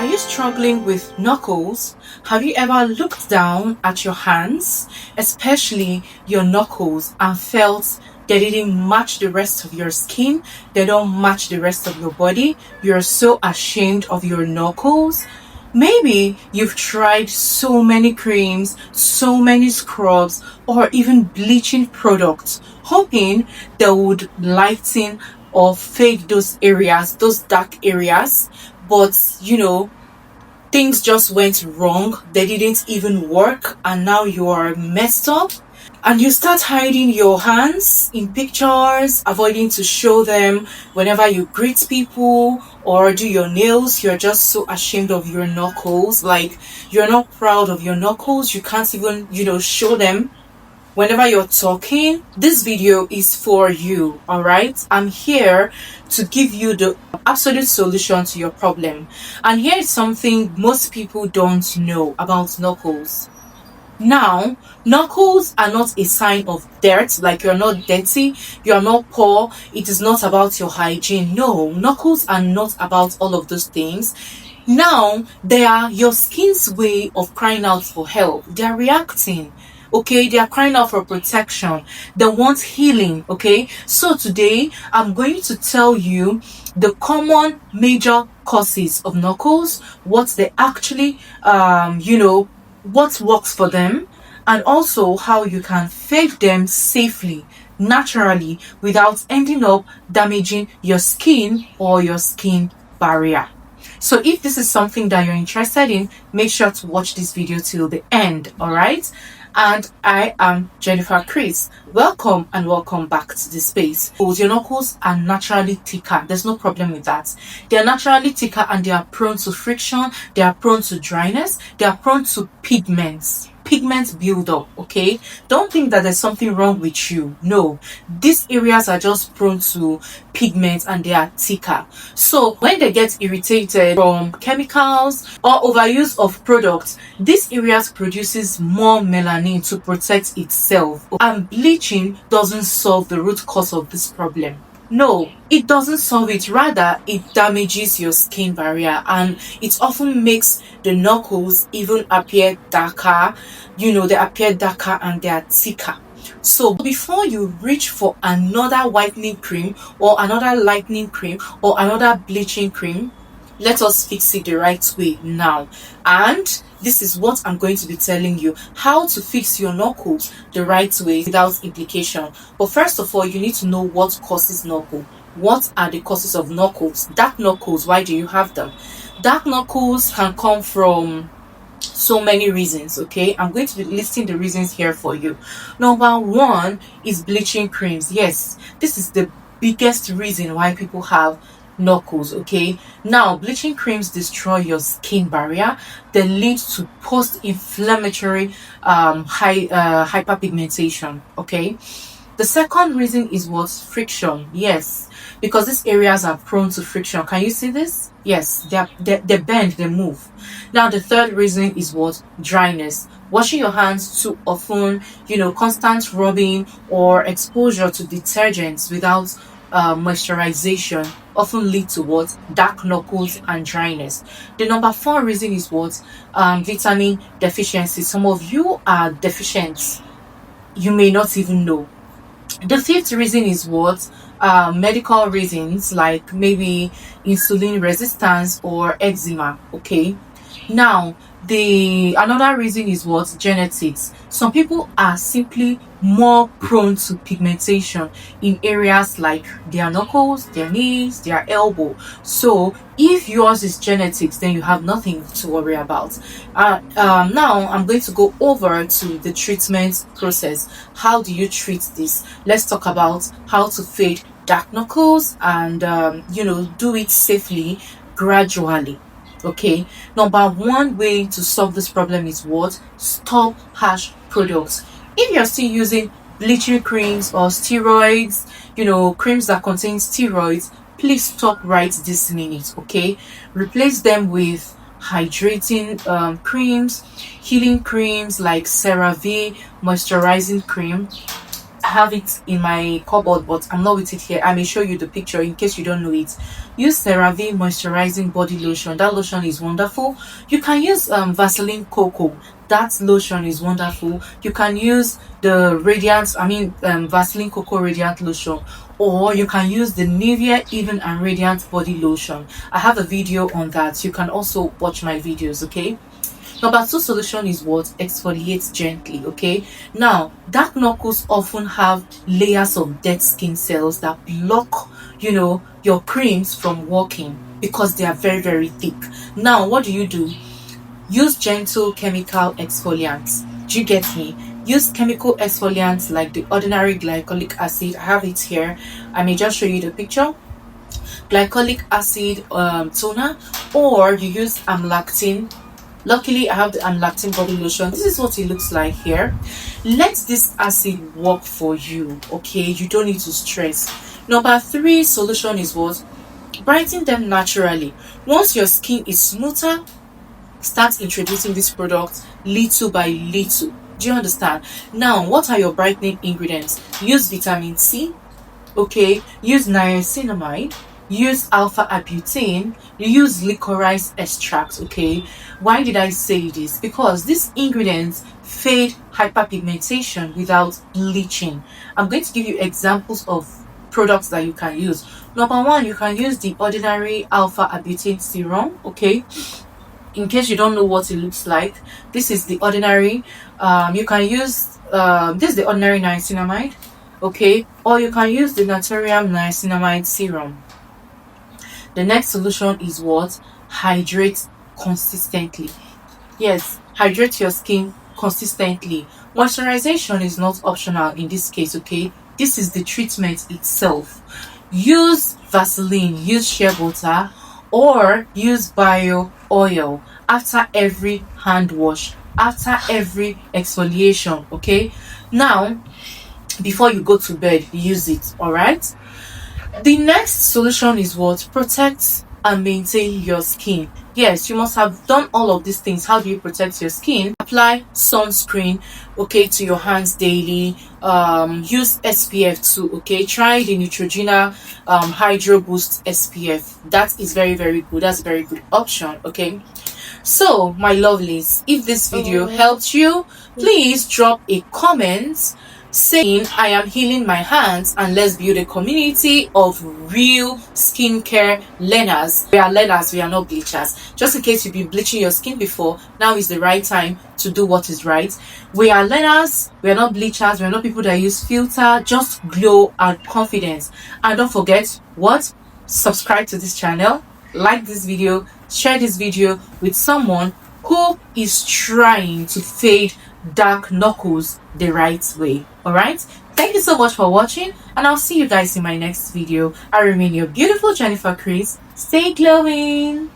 Are you struggling with knuckles? Have you ever looked down at your hands, especially your knuckles, and felt they didn't match the rest of your skin? They don't match the rest of your body. You're so ashamed of your knuckles. Maybe you've tried so many creams, so many scrubs, or even bleaching products, hoping they would lighten or fade those areas, those dark areas. But things just went wrong. They didn't even work, and now you are messed up. And you start hiding your hands in pictures, avoiding to show them whenever you greet people or do your nails. You're just so ashamed of your knuckles. Like, you're not proud of your knuckles. You can't even, show them whenever you're talking. This video is for you. All right, I'm here to give you the absolute solution to your problem. And here is something most people don't know about knuckles. Now, knuckles are not a sign of dirt, like you're not dirty, you're not poor, it is not about your hygiene. No, knuckles are not about all of those things. Now, they are your skin's way of crying out for help. They are reacting. Okay, they are crying out for protection. They want healing. Okay, so today I'm going to tell you the common major causes of knuckles, what they actually what works for them, and also how you can fade them safely, naturally, without ending up damaging your skin or your skin barrier. So if this is something that you're interested in, make sure to watch this video till the end. All right, and I am Jennifer Chris. Welcome and welcome back to this space. Your knuckles are naturally thicker. There's no problem with that. They are naturally thicker and they are prone to friction. They are prone to dryness. They are prone to pigments build up. Okay, don't think that there's something wrong with you. No, these areas are just prone to pigments and they are thicker. So when they get irritated from chemicals or overuse of products, these areas produces more melanin to protect itself, and bleaching doesn't solve the root cause of this problem. No, it doesn't solve it. Rather, it damages your skin barrier, and it often makes the knuckles even appear darker. They appear darker and they are thicker. So before you reach for another whitening cream or another lightening cream or another bleaching cream, let us fix it the right way now. And this is what I'm going to be telling you: how to fix your knuckles the right way without implication. But first of all, you need to know what causes knuckle. What are the causes of knuckles? Dark knuckles, why do you have them? Dark knuckles can come from so many reasons. Okay, I'm going to be listing the reasons here for you. Number one is bleaching creams. Yes, this is the biggest reason why people have knuckles. Okay, now bleaching creams destroy your skin barrier. They lead to post-inflammatory hyperpigmentation. Okay, the second reason is what? Friction. Yes, because these areas are prone to friction. Can you see this? Yes, they bend, they move. Now the third reason is what? Dryness. Washing your hands too often, constant rubbing or exposure to detergents without moisturization often lead to what? Dark knuckles and dryness. The number four reason is what? Vitamin deficiency. Some of you are deficient, you may not even know. The fifth reason is what? Medical reasons, like maybe insulin resistance or eczema. Okay, now another reason is what? Genetics. Some people are simply more prone to pigmentation in areas like their knuckles, their knees, their elbow. So if yours is genetics, then you have nothing to worry about. Now I'm going to go over to the treatment process. How do you treat this? Let's talk about how to fade dark knuckles and do it safely, gradually. Okay, number one way to solve this problem is what? Stop harsh products. If you're still using bleaching creams or steroids, creams that contain steroids, please stop right this minute. Okay, replace them with hydrating creams, healing creams like CeraVe moisturizing cream, have it in my cupboard, but I'm not with it here. I may show you the picture in case you don't know it. Use CeraVe moisturizing body lotion. That lotion is wonderful. You can use Vaseline Cocoa. That lotion is wonderful. You can use the Vaseline Cocoa Radiant lotion, or you can use the Nivea Even and Radiant body lotion. I have a video on that. You can also watch my videos, okay? Number two solution is what? Exfoliate gently, okay? Now, dark knuckles often have layers of dead skin cells that block, your creams from working because they are very, very thick. Now, what do? Use gentle chemical exfoliants. Do you get me? Use chemical exfoliants like the ordinary glycolic acid. I have it here. I may just show you the picture. Glycolic acid toner, or you use amlactin. Luckily, I have the amlactin body lotion. This is what it looks like here. Let this acid work for you, okay? You don't need to stress. Number three solution is what? Brighten them naturally. Once your skin is smoother, start introducing this product little by little. Do you understand? Now, what are your brightening ingredients? Use vitamin C, okay? Use niacinamide. Use alpha arbutin, use licorice extract, okay? Why did I say this? Because these ingredients fade hyperpigmentation without bleaching. I'm going to give you examples of products that you can use. Number one, you can use the ordinary alpha arbutin serum, okay? In case you don't know what it looks like, this is the ordinary. You can use this is the ordinary niacinamide, okay? Or you can use the Naturium niacinamide serum. The next solution is what? Hydrate consistently. Yes, hydrate your skin consistently. Moisturization is not optional in this case, okay? This is the treatment itself. Use Vaseline, use shea butter, or use bio oil after every hand wash, after every exfoliation, okay? Now, before you go to bed, use it, all right? The next solution is what? Protect and maintain your skin. Yes, you must have done all of these things. How do you protect your skin? Apply sunscreen, okay, to your hands daily. Use SPF too, okay? Try the Neutrogena Hydro Boost SPF. That is very, very good. That's a very good option, okay? So, my lovelies, if this video helped you, please drop a comment saying I am healing my hands, and let's build a community of real skincare learners. We are learners, we are not bleachers. Just in case you've been bleaching your skin before, now is the right time to do what is right. We are learners, we are not bleachers, we are not people that use filter. Just glow and confidence. And don't forget what? Subscribe to this channel, like this video, share this video with someone who is trying to fade dark knuckles the right way. All right, thank you so much for watching, and I'll see you guys in my next video. I remain your beautiful Jennifer Chris. Stay glowing.